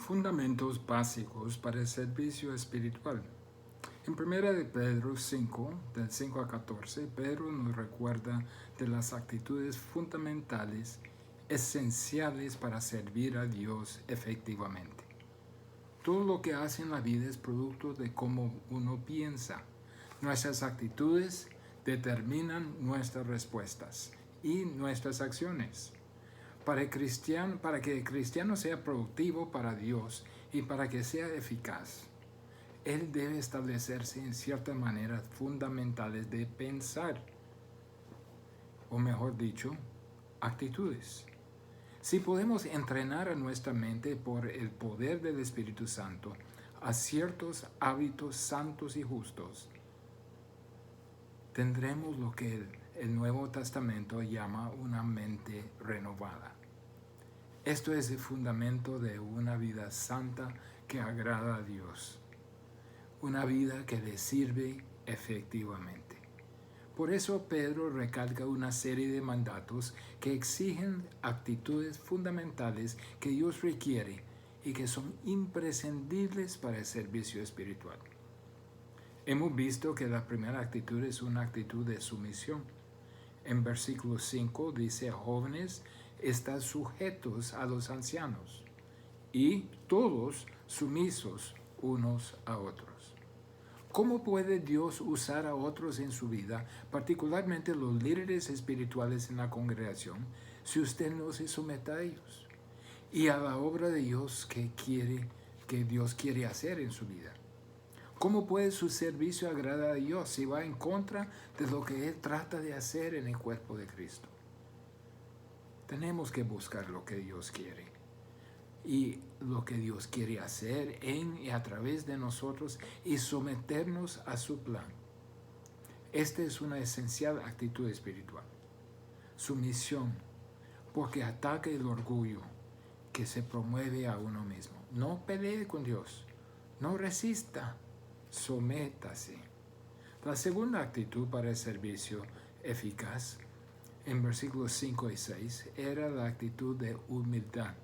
Fundamentos básicos para el servicio espiritual. En 1 de Pedro 5, del 5 a 14, Pedro nos recuerda de las actitudes fundamentales esenciales para servir a Dios efectivamente. Todo lo que hace en la vida es producto de cómo uno piensa. Nuestras actitudes determinan nuestras respuestas y nuestras acciones. Para que el cristiano sea productivo para Dios y para que sea eficaz, él debe establecerse en ciertas maneras fundamentales de pensar, o mejor dicho, actitudes. Si podemos entrenar a nuestra mente por el poder del Espíritu Santo a ciertos hábitos santos y justos, tendremos lo que el Nuevo Testamento llama una mente renovada. Esto es el fundamento de una vida santa que agrada a Dios, una vida que le sirve efectivamente. Por eso Pedro recalca una serie de mandatos que exigen actitudes fundamentales que Dios requiere y que son imprescindibles para el servicio espiritual. Hemos visto que la primera actitud es una actitud de sumisión. En versículo 5 dice: jóvenes, estad sujetos a los ancianos y todos sumisos unos a otros. ¿Cómo puede Dios usar a otros en su vida, particularmente los líderes espirituales en la congregación, si usted no se somete a ellos y a la obra de Dios que Dios quiere hacer en su vida? ¿Cómo puede su servicio agradar a Dios si va en contra de lo que Él trata de hacer en el cuerpo de Cristo? Tenemos que buscar lo que Dios quiere y lo que Dios quiere hacer en y a través de nosotros y someternos a su plan. Esta es una esencial actitud espiritual. Sumisión, porque ataca el orgullo que se promueve a uno mismo. No pelee con Dios, no resista, sométase. La segunda actitud para el servicio eficaz, en versículos 5 y 6, era la actitud de humildad.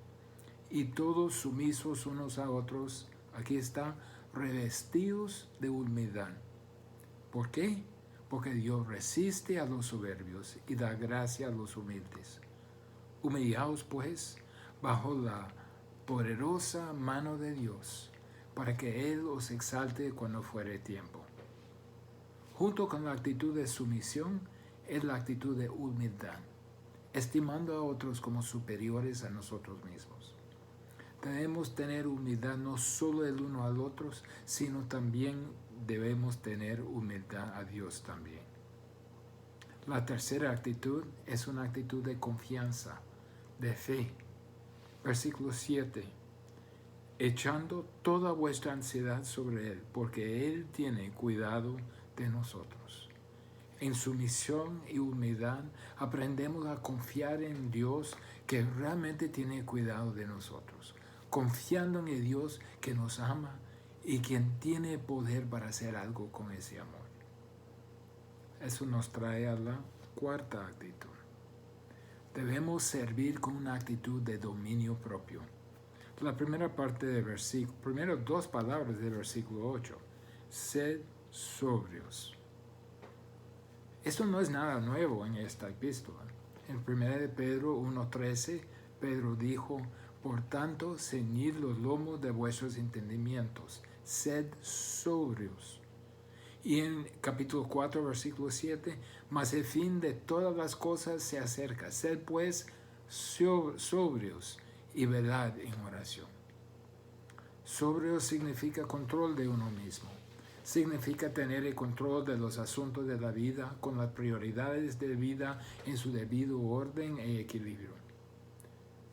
Y todos sumisos unos a otros, aquí está, revestidos de humildad. ¿Por qué? Porque Dios resiste a los soberbios y da gracia a los humildes. Humillaos pues bajo la poderosa mano de Dios, para que Él os exalte cuando fuere tiempo. Junto con la actitud de sumisión es la actitud de humildad, estimando a otros como superiores a nosotros mismos. Debemos tener humildad no solo el uno al otro, sino también debemos tener humildad a Dios también. La tercera actitud es una actitud de confianza, de fe. Versículo 7. Echando toda vuestra ansiedad sobre Él, porque Él tiene cuidado de nosotros. En sumisión y humildad aprendemos a confiar en Dios que realmente tiene cuidado de nosotros, confiando en el Dios que nos ama y quien tiene poder para hacer algo con ese amor. Eso nos trae a la cuarta actitud. Debemos servir con una actitud de dominio propio. La primera parte del versículo, primero dos palabras del versículo 8, sed sobrios. Esto no es nada nuevo en esta epístola. En 1 de Pedro 1:13, Pedro dijo: por tanto, ceñid los lomos de vuestros entendimientos, sed sobrios. Y en capítulo 4, versículo 7, mas el fin de todas las cosas se acerca, sed pues sobrios y velad en oración. Sobrio significa control de uno mismo. Significa tener el control de los asuntos de la vida con las prioridades de vida en su debido orden e equilibrio.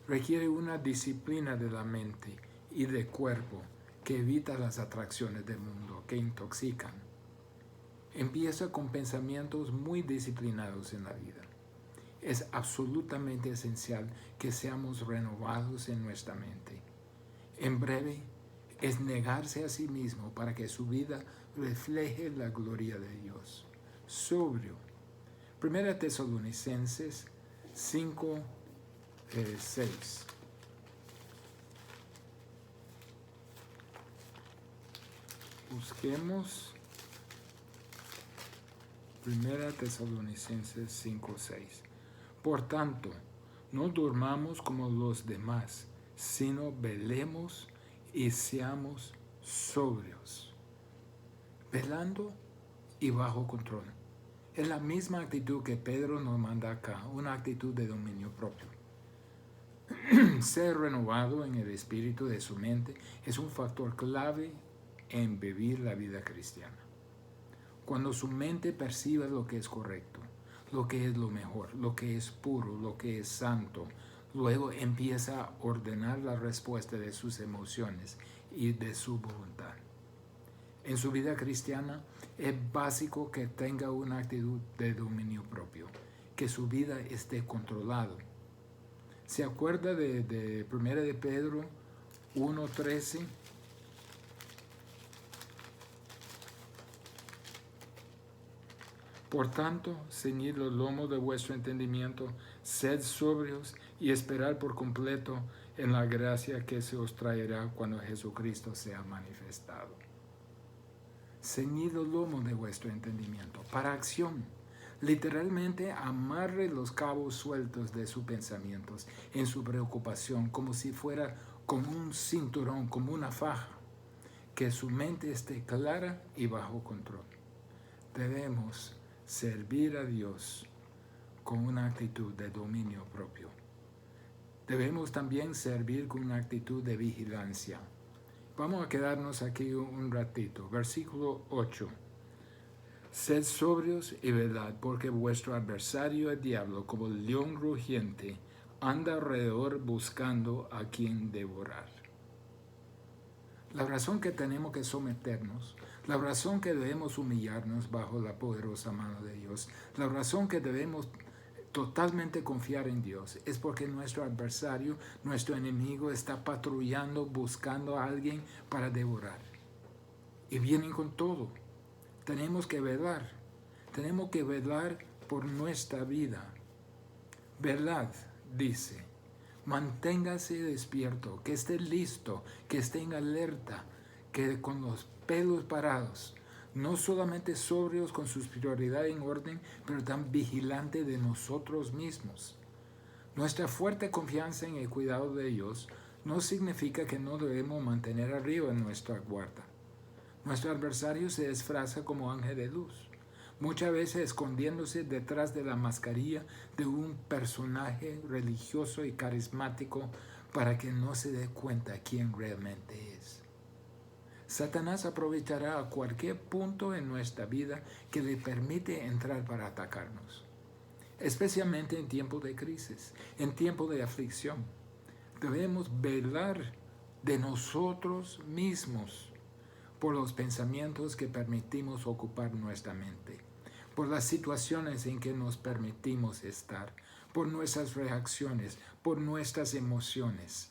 Requiere una disciplina de la mente y del cuerpo que evita las atracciones del mundo que intoxican. Empieza con pensamientos muy disciplinados en la vida. Es absolutamente esencial que seamos renovados en nuestra mente. En breve, es negarse a sí mismo para que su vida refleje la gloria de Dios. Sobrio. 1 Tesalonicenses 5:6. Busquemos 1 Tesalonicenses 5:6. Por tanto, no durmamos como los demás, sino velemos y seamos sobrios, velando y bajo control. Es la misma actitud que Pedro nos manda acá, una actitud de dominio propio. Ser renovado en el espíritu de su mente es un factor clave en vivir la vida cristiana. Cuando su mente percibe lo que es correcto, lo que es lo mejor, lo que es puro, lo que es santo, luego empieza a ordenar la respuesta de sus emociones y de su voluntad. En su vida cristiana es básico que tenga una actitud de dominio propio, que su vida esté controlada. ¿Se acuerda de 1 de Pedro 1:13? Por tanto, ceñid los lomos de vuestro entendimiento, sed sobrios y esperad por completo en la gracia que se os traerá cuando Jesucristo sea manifestado. Ceñid los lomos de vuestro entendimiento para acción. Literalmente amarre los cabos sueltos de sus pensamientos en su preocupación como si fuera como un cinturón, como una faja. Que su mente esté clara y bajo control. Debemos servir a Dios con una actitud de dominio propio. Debemos también servir con una actitud de vigilancia. Vamos a quedarnos aquí un ratito. Versículo 8. Sed sobrios y velad, porque vuestro adversario el diablo, como el león rugiente, anda alrededor buscando a quien devorar. La razón que tenemos que someternos, la razón que debemos humillarnos bajo la poderosa mano de Dios, la razón que debemos totalmente confiar en Dios es porque nuestro adversario, nuestro enemigo está patrullando, buscando a alguien para devorar. Y vienen con todo. Tenemos que velar por nuestra vida. Velad, dice. Manténgase despierto, que esté listo, que esté en alerta, que con los pelos parados, no solamente sobrios con sus prioridades en orden, pero tan vigilante de nosotros mismos. Nuestra fuerte confianza en el cuidado de Dios no significa que no debemos mantener arriba nuestra guarda. Nuestro adversario se disfraza como ángel de luz, muchas veces escondiéndose detrás de la mascarilla de un personaje religioso y carismático para que no se dé cuenta quién realmente es. Satanás aprovechará a cualquier punto en nuestra vida que le permite entrar para atacarnos, especialmente en tiempos de crisis, en tiempos de aflicción. Debemos velar de nosotros mismos por los pensamientos que permitimos ocupar nuestra mente, por las situaciones en que nos permitimos estar, por nuestras reacciones, por nuestras emociones,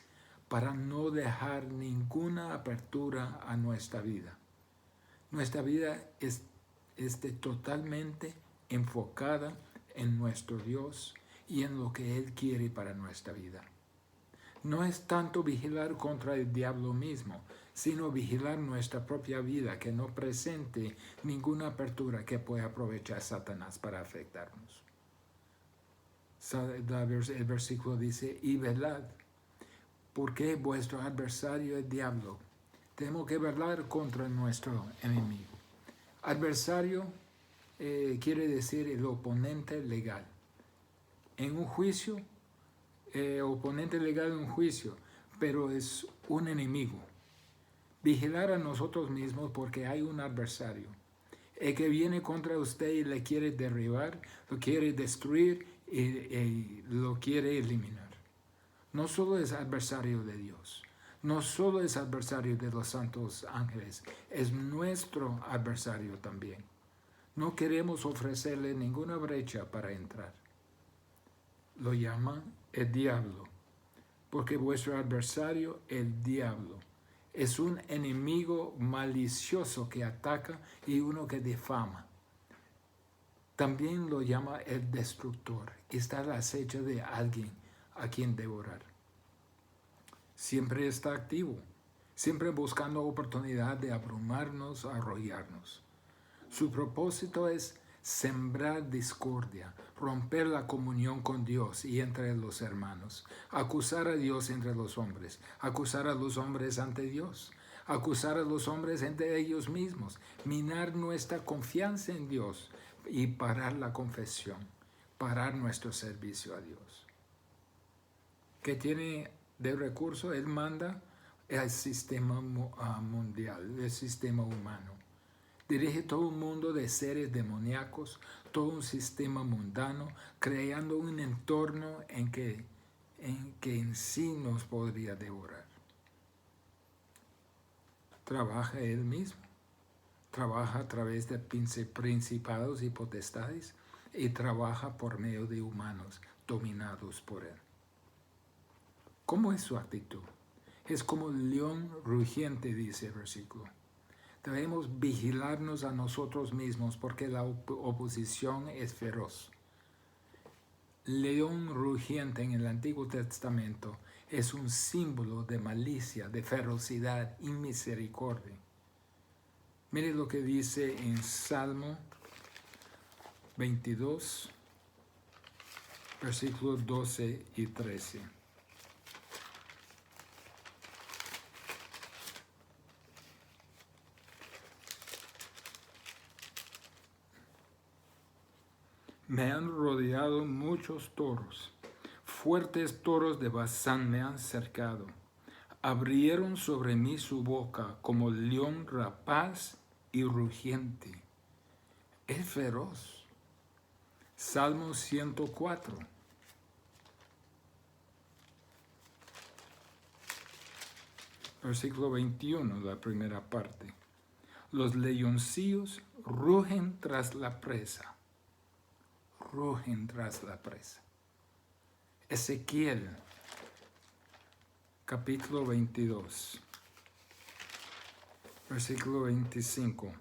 para no dejar ninguna apertura a nuestra vida. Nuestra vida esté totalmente enfocada en nuestro Dios y en lo que Él quiere para nuestra vida. No es tanto vigilar contra el diablo mismo, sino vigilar nuestra propia vida, que no presente ninguna apertura que pueda aprovechar Satanás para afectarnos. El versículo dice, y velad, porque vuestro adversario el diablo. Tenemos que velar contra nuestro enemigo. Adversario quiere decir el oponente legal. En un juicio, oponente legal en un juicio, pero es un enemigo. Vigilar a nosotros mismos porque hay un adversario. El que viene contra usted y le quiere derribar, lo quiere destruir y lo quiere eliminar. No solo es adversario de Dios, no solo es adversario de los santos ángeles, es nuestro adversario también. No queremos ofrecerle ninguna brecha para entrar. Lo llaman el diablo, porque vuestro adversario, el diablo, es un enemigo malicioso que ataca y uno que difama. También lo llama el destructor. Está al acecho de alguien a quien devorar. Siempre está activo. siempre buscando oportunidad de abrumarnos, arrollarnos. Su propósito es sembrar discordia, romper la comunión con Dios y entre los hermanos, acusar a Dios entre los hombres, acusar a los hombres ante Dios, acusar a los hombres entre ellos mismos, minar nuestra confianza en Dios y parar la confesión, parar nuestro servicio a Dios. ¿Qué tiene de recurso? Él manda el sistema mundial, el sistema humano. Dirige todo un mundo de seres demoníacos, todo un sistema mundano, creando un entorno en que en sí nos podría devorar. Trabaja él mismo, trabaja a través de principados y potestades y trabaja por medio de humanos dominados por él. ¿Cómo es su actitud? Es como el león rugiente, dice el versículo. Debemos vigilarnos a nosotros mismos porque la oposición es feroz. León rugiente en el Antiguo Testamento es un símbolo de malicia, de ferocidad y misericordia. Mire lo que dice en Salmo 22, versículos 12 y 13. Me han rodeado muchos toros, fuertes toros de Basán me han cercado. Abrieron sobre mí su boca como león rapaz y rugiente. Es feroz. Salmo 104. Versículo 21, la primera parte. Los leoncillos rugen tras la presa. Rugen tras la presa. Ezequiel, capítulo 22, versículo 25.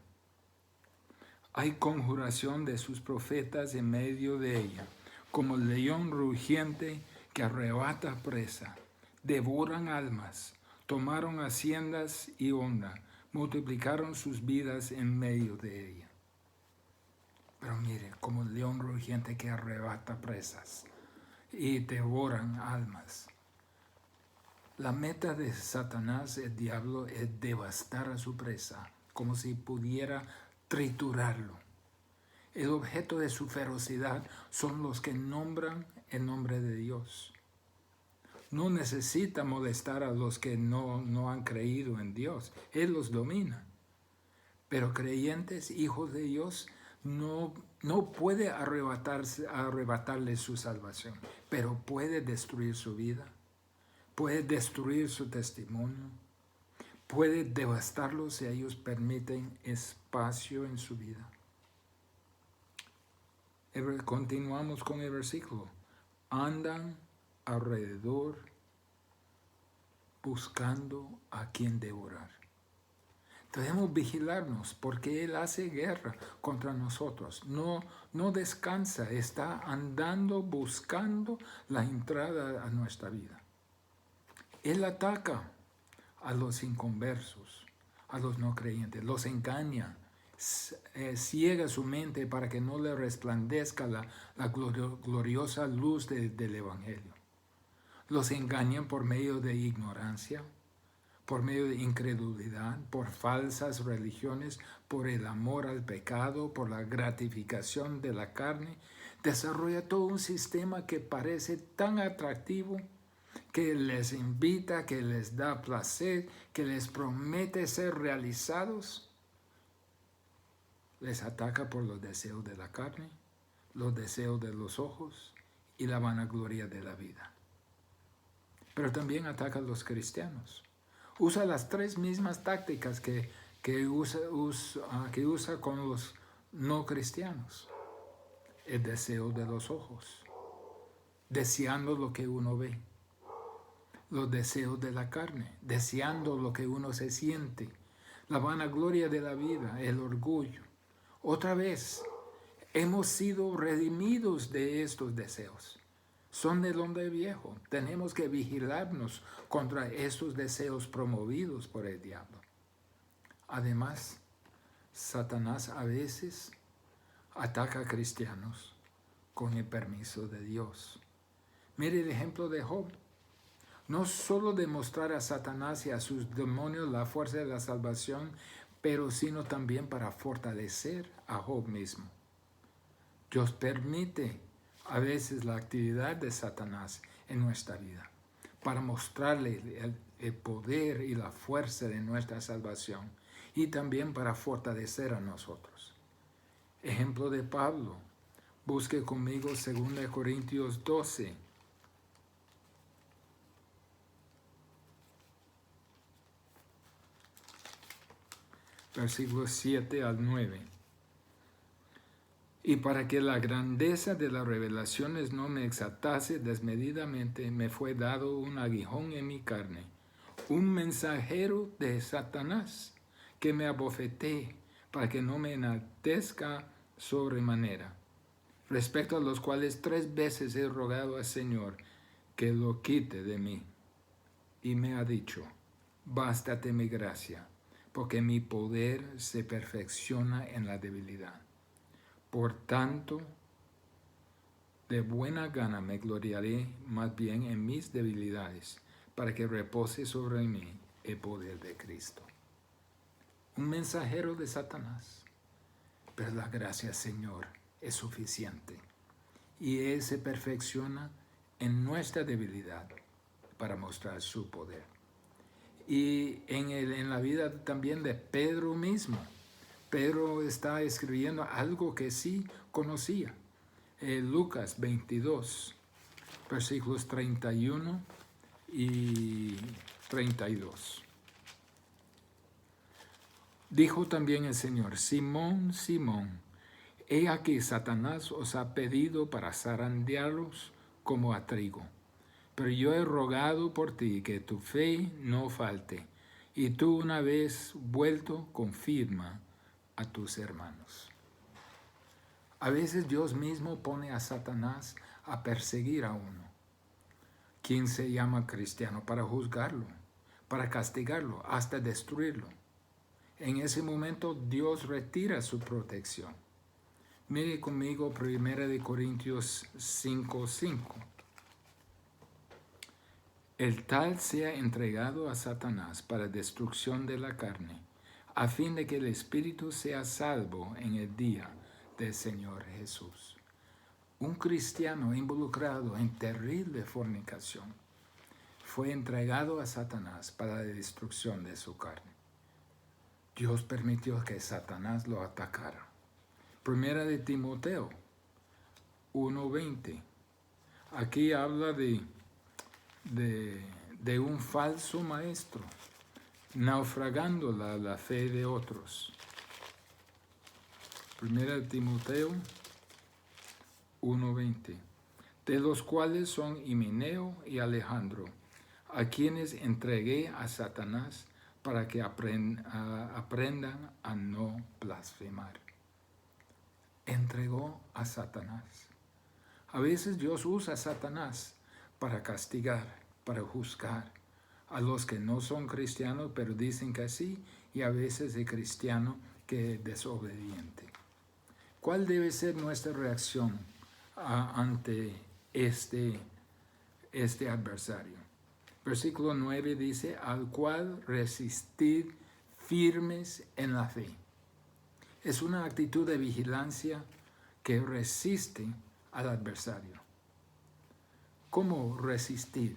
Hay conjuración de sus profetas en medio de ella, como león rugiente que arrebata presa. Devoran almas, tomaron haciendas y honra, multiplicaron sus vidas en medio de ella. Pero mire, como el león rugiente que arrebata presas y devoran almas. La meta de Satanás, el diablo, es devastar a su presa, como si pudiera triturarlo. El objeto de su ferocidad son los que nombran el nombre de Dios. No necesita molestar a los que no han creído en Dios. Él los domina. Pero creyentes, hijos de Dios, no puede arrebatarles su salvación, pero puede destruir su vida, puede destruir su testimonio, puede devastarlos si ellos permiten espacio en su vida. Continuamos con el versículo. Andan alrededor buscando a quien devorar. Debemos vigilarnos porque Él hace guerra contra nosotros. No descansa, está andando buscando la entrada a nuestra vida. Él ataca a los inconversos, a los no creyentes, los engaña, ciega su mente para que no le resplandezca la gloriosa luz del Evangelio. Los engañan por medio de ignorancia, por medio de incredulidad, por falsas religiones, por el amor al pecado, por la gratificación de la carne. Desarrolla todo un sistema que parece tan atractivo, que les invita, que les da placer, que les promete ser realizados. Les ataca por los deseos de la carne, los deseos de los ojos y la vanagloria de la vida. Pero también ataca a los cristianos. Usa las tres mismas tácticas que usa con los no cristianos. El deseo de los ojos, deseando lo que uno ve. Los deseos de la carne, deseando lo que uno se siente. La vanagloria de la vida, el orgullo. Otra vez, hemos sido redimidos de estos deseos. son del hombre viejo. Tenemos que vigilarnos contra esos deseos promovidos por el diablo. Además, Satanás a veces ataca a cristianos con el permiso de Dios. Mire el ejemplo de Job. No solo demostrar a Satanás y a sus demonios la fuerza de la salvación, pero sino también para fortalecer a Job mismo. Dios permite a veces la actividad de Satanás en nuestra vida para mostrarle el poder y la fuerza de nuestra salvación y también para fortalecer a nosotros. Ejemplo de Pablo. Busque conmigo 2 Corintios 12. Versículos 7 al 9. Y para que la grandeza de las revelaciones no me exaltase desmedidamente, me fue dado un aguijón en mi carne, un mensajero de Satanás, que me abofetee, para que no me enaltezca sobremanera. Respecto a los cuales 3 veces he rogado al Señor que lo quite de mí. Y me ha dicho, bástate mi gracia, porque mi poder se perfecciona en la debilidad. Por tanto, de buena gana me gloriaré más bien en mis debilidades, para que repose sobre mí el poder de Cristo. Un mensajero de Satanás, pero la gracia del Señor es suficiente. Y Él se perfecciona en nuestra debilidad para mostrar su poder. Y en la vida también de Pedro mismo. Pedro está escribiendo algo que sí conocía. Lucas 22, versículos 31 y 32. Dijo también el Señor, Simón, Simón, he aquí Satanás os ha pedido para zarandearos como a trigo. Pero yo he rogado por ti que tu fe no falte, y tú una vez vuelto confirma a tus hermanos. A veces Dios mismo pone a Satanás a perseguir a uno, quien se llama cristiano, para juzgarlo, para castigarlo, hasta destruirlo. En ese momento Dios retira su protección. Mire conmigo 1 Corintios 5:5. El tal sea entregado a Satanás para destrucción de la carne, a fin de que el espíritu sea salvo en el día del Señor Jesús. Un cristiano involucrado en terrible fornicación fue entregado a Satanás para la destrucción de su carne. Dios permitió que Satanás lo atacara. 1 de Timoteo 1:20. Aquí habla de un falso maestro naufragando la fe de otros. 1 Timoteo 1:20. De los cuales son Himeneo y Alejandro, a quienes entregué a Satanás para que aprendan a no blasfemar. Entregó a Satanás. A veces Dios usa a Satanás para castigar, para juzgar a los que no son cristianos, pero dicen que sí, y a veces el cristiano que es desobediente. ¿Cuál debe ser nuestra reacción ante este adversario? Versículo 9 dice, al cual resistid firmes en la fe. Es una actitud de vigilancia que resiste al adversario. ¿Cómo resistir?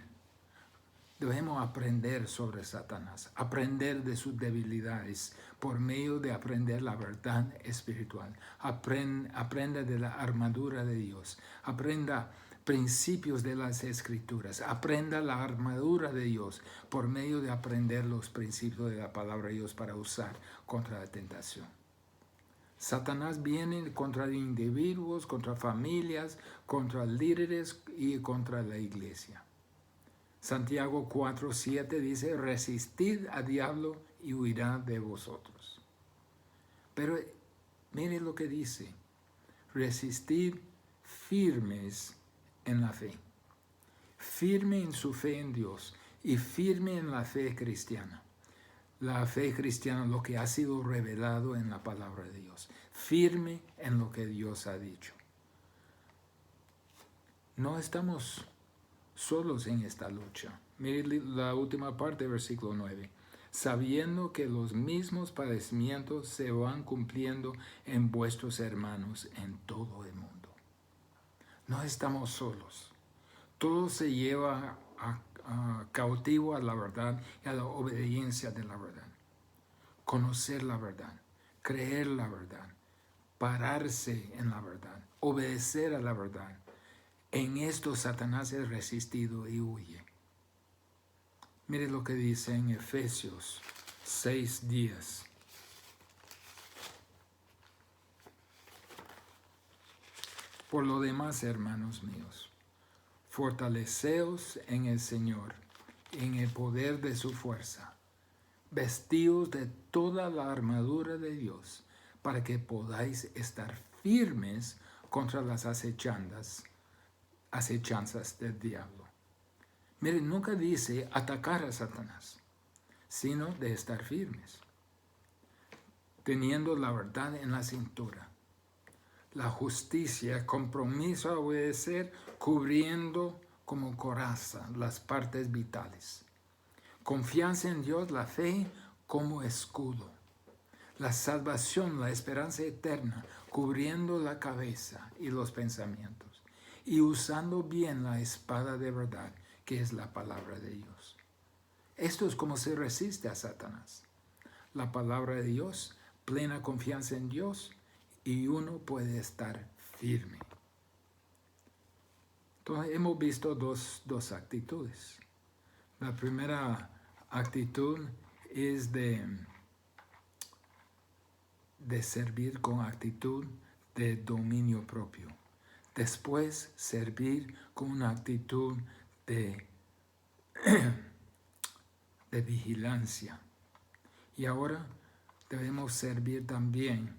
Debemos aprender sobre Satanás, aprender de sus debilidades por medio de aprender la verdad espiritual. Aprenda de la armadura de Dios, aprenda principios de las Escrituras, aprenda la armadura de Dios por medio de aprender los principios de la palabra de Dios para usar contra la tentación. Satanás viene contra individuos, contra familias, contra líderes y contra la iglesia. Santiago 4:7 dice, resistid al diablo y huirá de vosotros. Pero mire lo que dice, resistid firmes en la fe. firme en su fe en Dios y firme en la fe cristiana. La fe cristiana, lo que ha sido revelado en la palabra de Dios. Firme en lo que Dios ha dicho. No estamos solos en esta lucha. Mire la última parte del versículo 9. Sabiendo que los mismos padecimientos se van cumpliendo en vuestros hermanos en todo el mundo. No estamos solos. Todo se lleva cautivo a la verdad y a la obediencia de la verdad. Conocer la verdad, creer la verdad, pararse en la verdad, obedecer a la verdad. En esto Satanás es resistido y huye. Mire lo que dice en Efesios 6:10. Por lo demás, hermanos míos, fortaleceos en el Señor, en el poder de su fuerza. Vestíos de toda la armadura de Dios, para que podáis estar firmes contra las acechanzas del diablo. Miren, nunca dice atacar a Satanás, sino de estar firmes, teniendo la verdad en la cintura. La justicia, compromiso a obedecer, cubriendo como coraza las partes vitales. Confianza en Dios, la fe como escudo. La salvación, la esperanza eterna, cubriendo la cabeza y los pensamientos. Y usando bien la espada de verdad, que es la palabra de Dios. Esto es como se resiste a Satanás. La palabra de Dios, plena confianza en Dios, y uno puede estar firme. Entonces hemos visto dos actitudes. La primera actitud es de servir con actitud de dominio propio. Después, servir con una actitud de vigilancia. Y ahora debemos servir también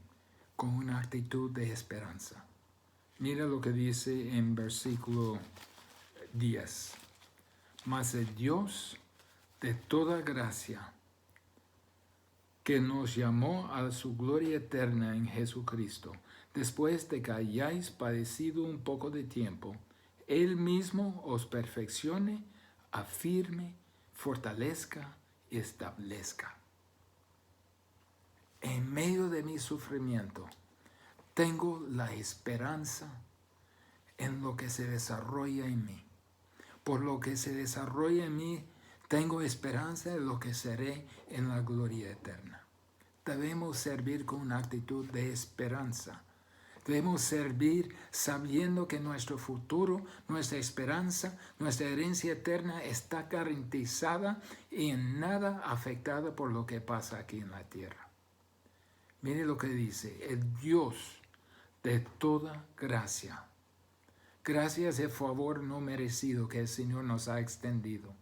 con una actitud de esperanza. Mira lo que dice en versículo 10. Mas el Dios de toda gracia, que nos llamó a su gloria eterna en Jesucristo, después de que hayáis padecido un poco de tiempo, Él mismo os perfeccione, afirme, fortalezca y establezca. En medio de mi sufrimiento, tengo la esperanza en lo que se desarrolla en mí. Por lo que se desarrolla en mí, tengo esperanza de lo que seré en la gloria eterna. Debemos servir con una actitud de esperanza. Debemos servir sabiendo que nuestro futuro, nuestra esperanza, nuestra herencia eterna está garantizada y en nada afectada por lo que pasa aquí en la tierra. Mire lo que dice, el Dios de toda gracia. Gracias el favor no merecido que el Señor nos ha extendido.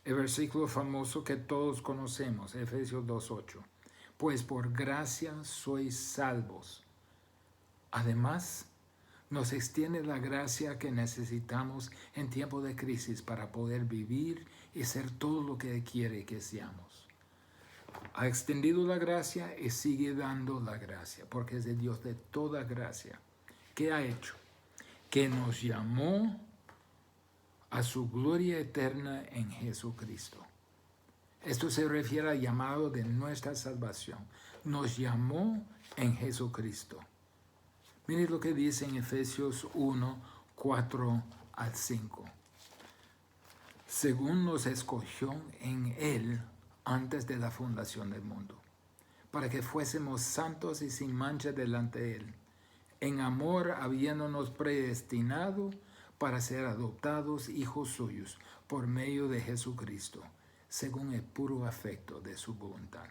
El versículo famoso que todos conocemos, Efesios 2:8. Pues por gracia sois salvos. Además, nos extiende la gracia que necesitamos en tiempo de crisis para poder vivir y ser todo lo que Él quiere que seamos. Ha extendido la gracia y sigue dando la gracia, porque es el Dios de toda gracia. ¿Qué ha hecho? Que nos llamó a su gloria eterna en Jesucristo. Esto se refiere al llamado de nuestra salvación. Nos llamó en Jesucristo. Miren lo que dice en Efesios 1:4-5. Según nos escogió en Él antes de la fundación del mundo, para que fuésemos santos y sin mancha delante de Él, en amor habiéndonos predestinado para ser adoptados hijos suyos por medio de Jesucristo, según el puro afecto de su voluntad.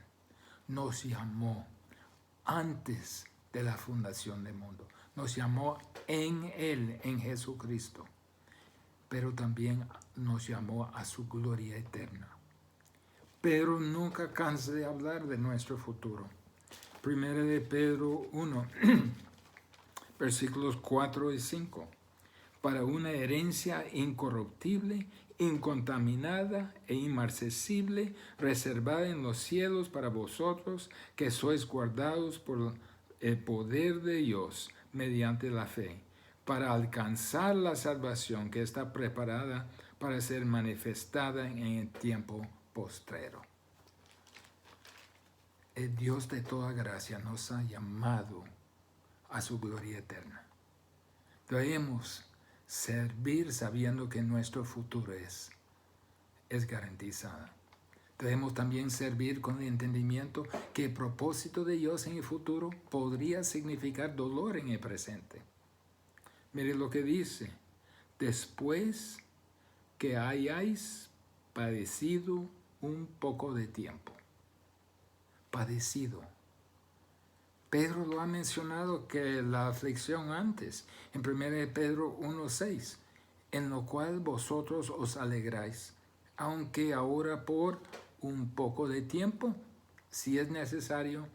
Nos llamó antes de la fundación del mundo. Nos llamó en Él, en Jesucristo. Pero también nos llamó a su gloria eterna. Pero nunca canse de hablar de nuestro futuro. Primera de Pedro 1, versículos 4 y 5. para una herencia incorruptible, incontaminada e inmarcesible, reservada en los cielos para vosotros, que sois guardados por el poder de Dios mediante la fe, para alcanzar la salvación que está preparada para ser manifestada en el tiempo postrero. El Dios de toda gracia nos ha llamado a su gloria eterna. Debemos servir sabiendo que nuestro futuro es garantizado. Debemos también servir con el entendimiento que el propósito de Dios en el futuro podría significar dolor en el presente. Mire lo que dice: después que hayáis padecido un poco de tiempo. Padecido. Pedro lo ha mencionado que la aflicción antes, en 1 Pedro 1:6, en lo cual vosotros os alegráis, aunque ahora por un poco de tiempo, si es necesario,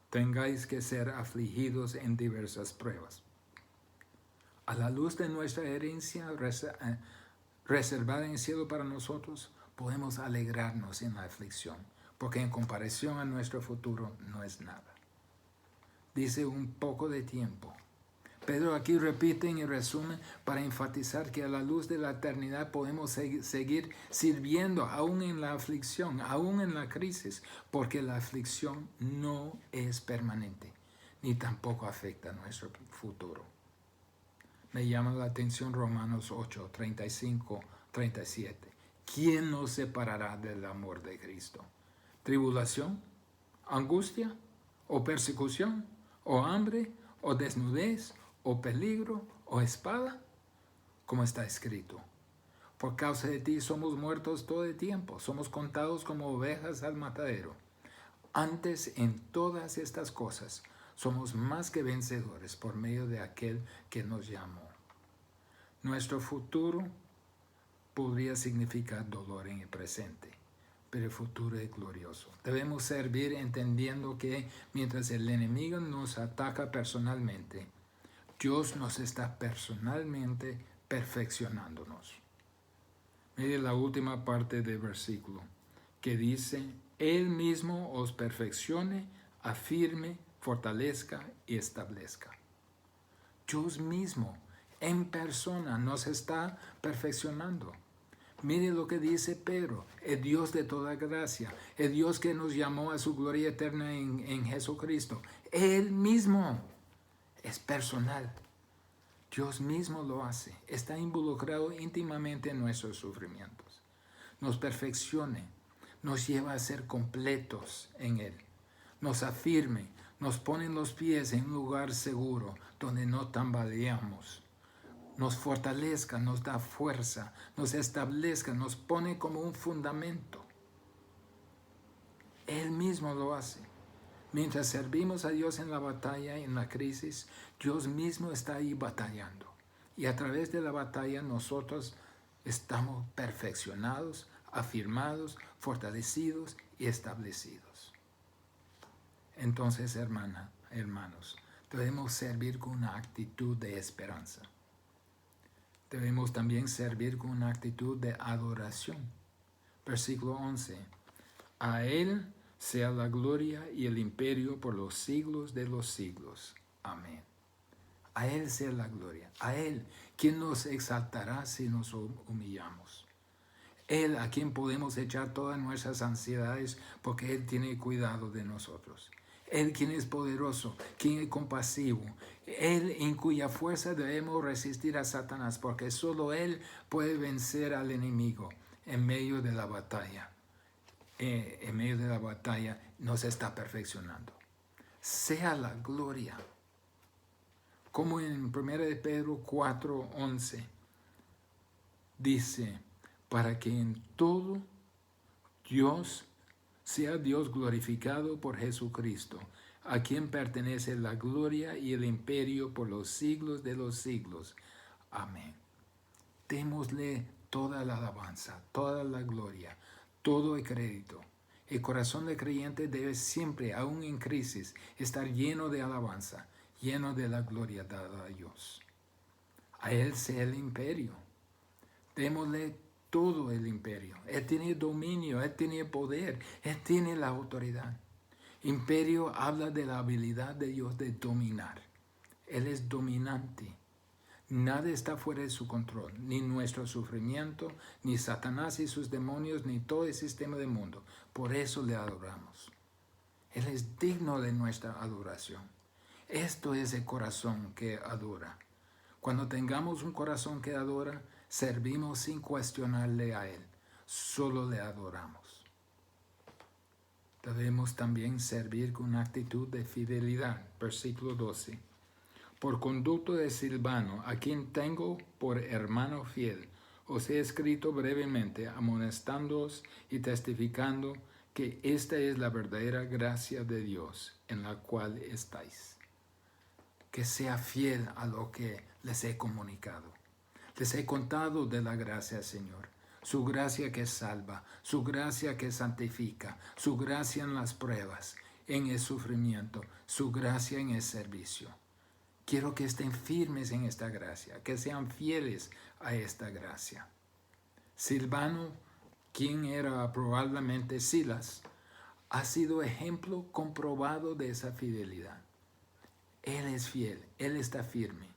tengáis que ser afligidos en diversas pruebas. A la luz de nuestra herencia reservada en el cielo para nosotros, podemos alegrarnos en la aflicción, porque en comparación a nuestro futuro no es nada. Dice un poco de tiempo. Pedro aquí repite en el resumen para enfatizar que a la luz de la eternidad podemos seguir sirviendo aún en la aflicción, aún en la crisis, porque la aflicción no es permanente, ni tampoco afecta a nuestro futuro. Me llama la atención Romanos 8, 35, 37. ¿Quién nos separará del amor de Cristo? ¿Tribulación? ¿Angustia? ¿O persecución? ¿O hambre? ¿O desnudez? ¿O peligro? ¿O espada? Como está escrito: por causa de ti somos muertos todo el tiempo, somos contados como ovejas al matadero. Antes, en todas estas cosas, somos más que vencedores por medio de aquel que nos llamó. Nuestro futuro podría significar dolor en el presente, pero el futuro es glorioso. Debemos servir entendiendo que mientras el enemigo nos ataca personalmente, Dios nos está personalmente perfeccionándonos. Mire la última parte del versículo, que dice: Él mismo os perfeccione, afirme, fortalezca y establezca. Dios mismo, en persona, nos está perfeccionando. Mire lo que dice Pedro: el Dios de toda gracia, el Dios que nos llamó a su gloria eterna en Jesucristo. Él mismo es personal. Dios mismo lo hace. Está involucrado íntimamente en nuestros sufrimientos. Nos perfeccione, nos lleva a ser completos en Él. Nos afirme, nos pone los pies en un lugar seguro donde no tambaleamos. Nos fortalezca, nos da fuerza, nos establezca, nos pone como un fundamento. Él mismo lo hace. Mientras servimos a Dios en la batalla, en la crisis, Dios mismo está ahí batallando. Y a través de la batalla nosotros estamos perfeccionados, afirmados, fortalecidos y establecidos. Entonces, hermanos, debemos servir con una actitud de esperanza. Debemos también servir con una actitud de adoración. Versículo 11. A Él sea la gloria y el imperio por los siglos de los siglos. Amén. A Él sea la gloria. A Él, quien nos exaltará si nos humillamos. Él, a quien podemos echar todas nuestras ansiedades porque Él tiene cuidado de nosotros. Él, quien es poderoso, quien es compasivo. Él, en cuya fuerza debemos resistir a Satanás, porque solo Él puede vencer al enemigo en medio de la batalla. En medio de la batalla nos está perfeccionando. Sea la gloria. Como en 1 Pedro 4:11 dice: para que en todo sea Dios glorificado por Jesucristo, a quien pertenece la gloria y el imperio por los siglos de los siglos. Amén. Démosle toda la alabanza, toda la gloria, todo el crédito. El corazón del creyente debe siempre, aún en crisis, estar lleno de alabanza, lleno de la gloria dada a Dios. A Él sea el imperio. Démosle todo el imperio. Él tiene dominio, Él tiene poder, Él tiene la autoridad. Imperio habla de la habilidad de Dios de dominar. Él es dominante. Nada está fuera de su control, ni nuestro sufrimiento, ni Satanás y sus demonios, ni todo el sistema del mundo. Por eso le adoramos. Él es digno de nuestra adoración. Esto es el corazón que adora. Cuando tengamos un corazón que adora, servimos sin cuestionarle a Él. Solo le adoramos. Debemos también servir con una actitud de fidelidad. Versículo 12. Por conducto de Silvano, a quien tengo por hermano fiel, os he escrito brevemente, amonestándoos y testificando que esta es la verdadera gracia de Dios en la cual estáis. Que sea fiel a lo que les he comunicado. Les he contado de la gracia, Señor. Su gracia que salva, su gracia que santifica, su gracia en las pruebas, en el sufrimiento, su gracia en el servicio. Quiero que estén firmes en esta gracia, que sean fieles a esta gracia. Silvano, quien era probablemente Silas, ha sido ejemplo comprobado de esa fidelidad. Él es fiel, Él está firme.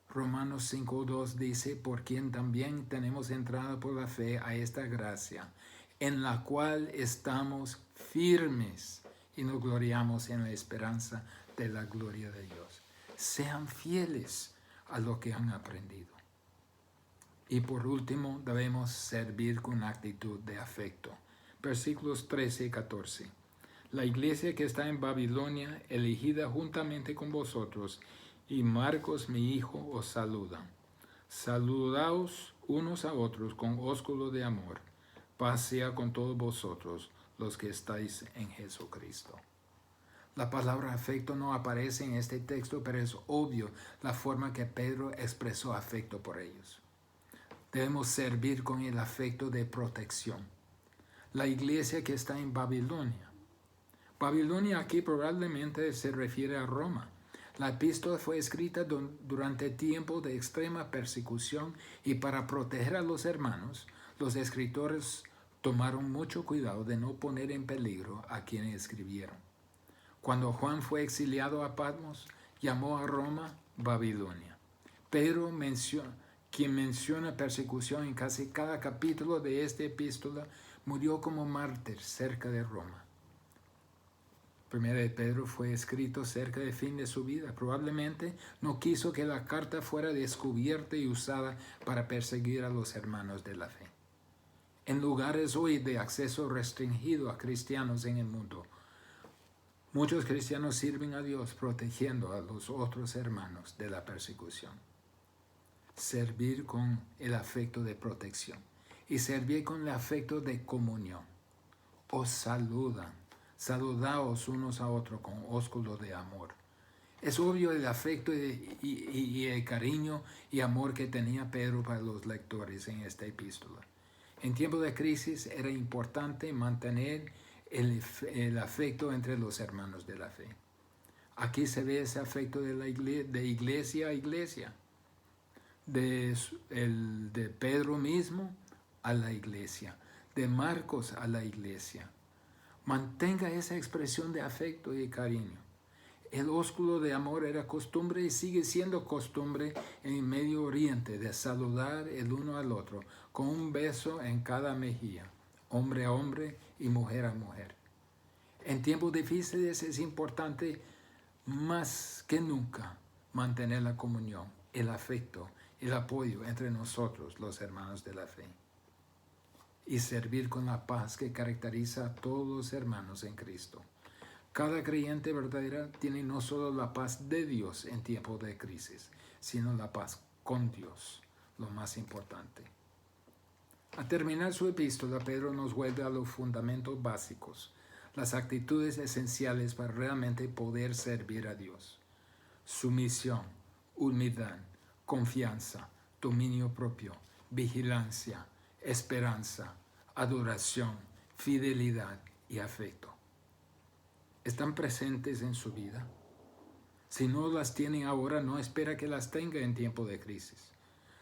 Romanos 5:2 dice, por quien también tenemos entrada por la fe a esta gracia, en la cual estamos firmes y nos gloriamos en la esperanza de la gloria de Dios. Sean fieles a lo que han aprendido. Y por último, debemos servir con actitud de afecto. Versículos 13 y 14. La iglesia que está en Babilonia, elegida juntamente con vosotros, y Marcos mi hijo os saludan. Saludaos unos a otros con ósculo de amor. Paz sea con todos vosotros los que estáis en Jesucristo. La palabra afecto no aparece en este texto, pero es obvio la forma que Pedro expresó afecto por ellos. Debemos servir con el afecto de protección. La iglesia que está en Babilonia. Babilonia aquí probablemente se refiere a Roma. La epístola fue escrita durante tiempo de extrema persecución y para proteger a los hermanos, los escritores tomaron mucho cuidado de no poner en peligro a quienes escribieron. Cuando Juan fue exiliado a Patmos, llamó a Roma Babilonia. Pedro quien menciona persecución en casi cada capítulo de esta epístola, murió como mártir cerca de Roma. Primera de Pedro fue escrito cerca del fin de su vida. Probablemente no quiso que la carta fuera descubierta y usada para perseguir a los hermanos de la fe. En lugares hoy de acceso restringido a cristianos en el mundo, muchos cristianos sirven a Dios protegiendo a los otros hermanos de la persecución. Servir con el afecto de protección y servir con el afecto de comunión. Os saludan. Saludaos unos a otros con ósculo de amor. Es obvio el afecto y el cariño y amor que tenía Pedro para los lectores en esta epístola. En tiempos de crisis era importante mantener el afecto entre los hermanos de la fe. Aquí se ve ese afecto de iglesia a iglesia, de Pedro mismo a la iglesia, de Marcos a la iglesia. Mantenga esa expresión de afecto y cariño. El ósculo de amor era costumbre y sigue siendo costumbre en el Medio Oriente de saludar el uno al otro con un beso en cada mejilla, hombre a hombre y mujer a mujer. En tiempos difíciles es importante más que nunca mantener la comunión, el afecto, el apoyo entre nosotros, los hermanos de la fe. Y servir con la paz que caracteriza a todos los hermanos en Cristo. Cada creyente verdadera tiene no solo la paz de Dios en tiempos de crisis, sino la paz con Dios, lo más importante. Al terminar su epístola, Pedro nos vuelve a los fundamentos básicos, las actitudes esenciales para realmente poder servir a Dios. Sumisión, humildad, confianza, dominio propio, vigilancia, esperanza, adoración, fidelidad y afecto. ¿Están presentes en su vida? Si no las tiene ahora, no espera que las tenga en tiempo de crisis.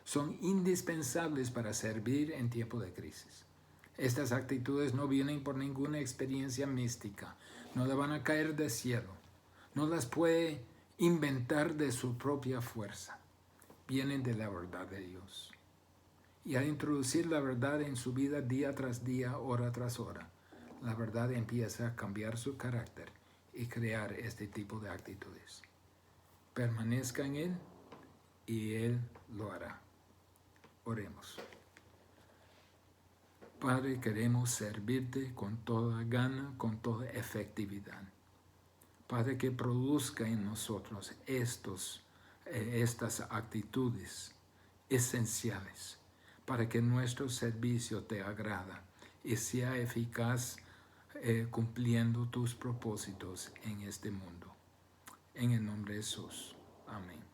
Son indispensables para servir en tiempo de crisis. Estas actitudes no vienen por ninguna experiencia mística, no le van a caer del cielo, no las puede inventar de su propia fuerza, vienen de la verdad de Dios. Y al introducir la verdad en su vida día tras día, hora tras hora, la verdad empieza a cambiar su carácter y crear este tipo de actitudes. Permanezca en Él y Él lo hará. Oremos. Padre, queremos servirte con toda gana, con toda efectividad. Padre, que produzca en nosotros estas actitudes esenciales para que nuestro servicio te agrada y sea eficaz cumpliendo tus propósitos en este mundo. En el nombre de Jesús. Amén.